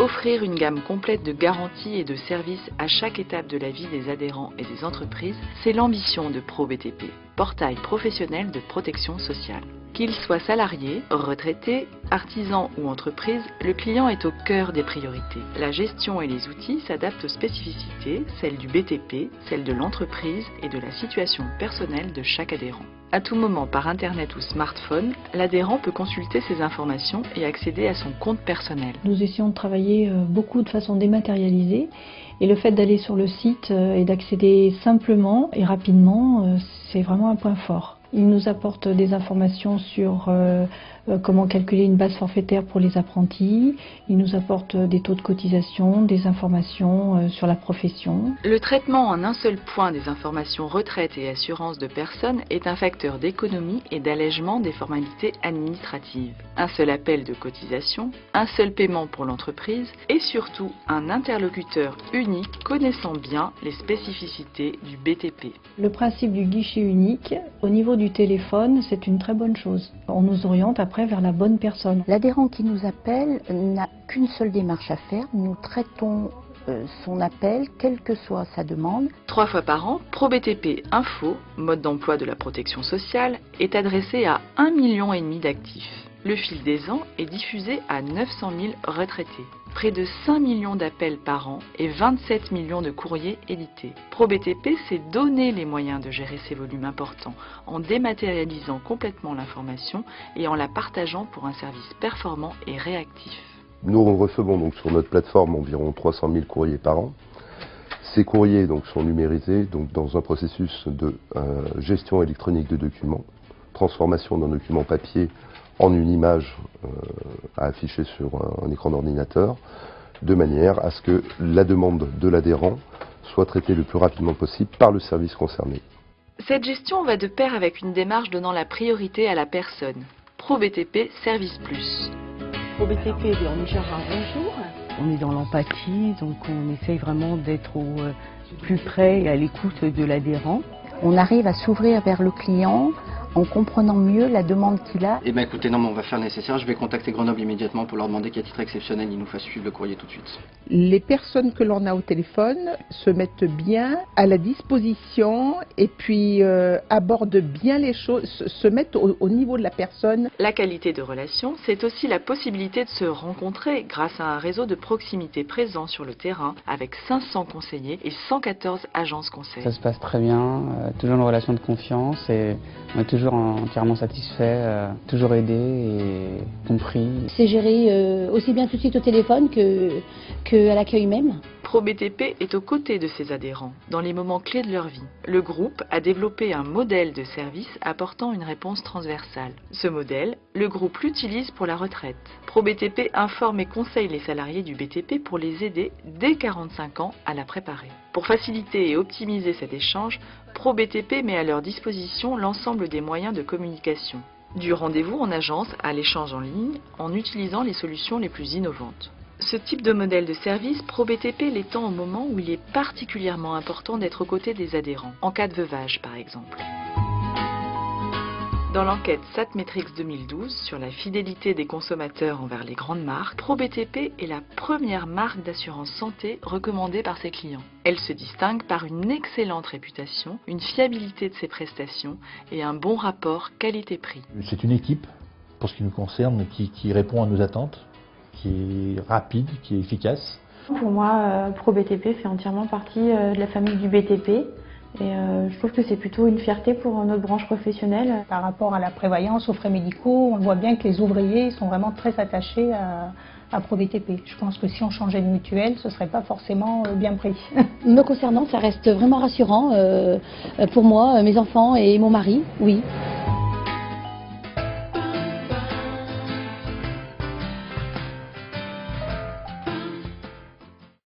Offrir une gamme complète de garanties et de services à chaque étape de la vie des adhérents et des entreprises, c'est l'ambition de ProBTP, portail professionnel de protection sociale. Qu'il soit salarié, retraité, artisan ou entreprise, le client est au cœur des priorités. La gestion et les outils s'adaptent aux spécificités, celles du BTP, celles de l'entreprise et de la situation personnelle de chaque adhérent. À tout moment, par Internet ou smartphone, l'adhérent peut consulter ses informations et accéder à son compte personnel. Nous essayons de travailler beaucoup de façon dématérialisée et le fait d'aller sur le site et d'accéder simplement et rapidement, c'est vraiment un point fort. Il nous apporte des informations sur comment calculer une base forfaitaire pour les apprentis. Il nous apporte des taux de cotisation, des informations sur la profession. Le traitement en un seul point des informations retraite et assurance de personnes est un facteur d'économie et d'allègement des formalités administratives. Un seul appel de cotisation, un seul paiement pour l'entreprise et surtout un interlocuteur unique connaissant bien les spécificités du BTP. Le principe du guichet unique, au niveau du téléphone, c'est une très bonne chose. On nous oriente après vers la bonne personne. L'adhérent qui nous appelle n'a qu'une seule démarche à faire. Nous traitons son appel, quelle que soit sa demande. 3 fois par an, ProBTP Info, mode d'emploi de la protection sociale, est adressé à 1,5 million d'actifs. Le fil des ans est diffusé à 900 000 retraités. Près de 5 millions d'appels par an et 27 millions de courriers édités. ProBTP s'est donné les moyens de gérer ces volumes importants en dématérialisant complètement l'information et en la partageant pour un service performant et réactif. Nous recevons donc sur notre plateforme environ 300 000 courriers par an. Ces courriers donc sont numérisés donc dans un processus de gestion électronique de documents, transformation d'un document papier en une image à afficher sur un écran d'ordinateur, de manière à ce que la demande de l'adhérent soit traitée le plus rapidement possible par le service concerné. Cette gestion va de pair avec une démarche donnant la priorité à la personne. ProBTP Service Plus. ProBTP, on est Gérard, bonjour. On est dans l'empathie, donc on essaye vraiment d'être au plus près et à l'écoute de l'adhérent. On arrive à s'ouvrir vers le client en comprenant mieux la demande qu'il a. Eh bien écoutez, non mais on va faire le nécessaire, je vais contacter Grenoble immédiatement pour leur demander qu'à titre exceptionnel, ils nous fassent suivre le courrier tout de suite. Les personnes que l'on a au téléphone se mettent bien à la disposition et puis abordent bien les choses, se mettent au niveau de la personne. La qualité de relation, c'est aussi la possibilité de se rencontrer grâce à un réseau de proximité présent sur le terrain avec 500 conseillers et 114 agences conseils. Ça se passe très bien, toujours une relation de confiance et on est toujours entièrement satisfait, toujours aidé et compris. C'est géré aussi bien tout de suite au téléphone qu'à l'accueil même. ProBTP est aux côtés de ses adhérents dans les moments clés de leur vie. Le groupe a développé un modèle de service apportant une réponse transversale. Ce modèle, le groupe l'utilise pour la retraite. ProBTP informe et conseille les salariés du BTP pour les aider dès 45 ans à la préparer. Pour faciliter et optimiser cet échange, ProBTP met à leur disposition l'ensemble des moyens de communication. Du rendez-vous en agence à l'échange en ligne en utilisant les solutions les plus innovantes. Ce type de modèle de service, ProBTP l'étend au moment où il est particulièrement important d'être aux côtés des adhérents, en cas de veuvage par exemple. Dans l'enquête Satmetrix 2012 sur la fidélité des consommateurs envers les grandes marques, ProBTP est la première marque d'assurance santé recommandée par ses clients. Elle se distingue par une excellente réputation, une fiabilité de ses prestations et un bon rapport qualité-prix. C'est une équipe, pour ce qui nous concerne, qui répond à nos attentes, qui est rapide, qui est efficace. Pour moi, ProBTP fait entièrement partie de la famille du BTP. Et je trouve que c'est plutôt une fierté pour notre branche professionnelle. Par rapport à la prévoyance, aux frais médicaux, on voit bien que les ouvriers sont vraiment très attachés à ProBTP. Je pense que si on changeait de mutuelle, ce ne serait pas forcément bien pris. Me concernant, ça reste vraiment rassurant pour moi, mes enfants et mon mari, oui.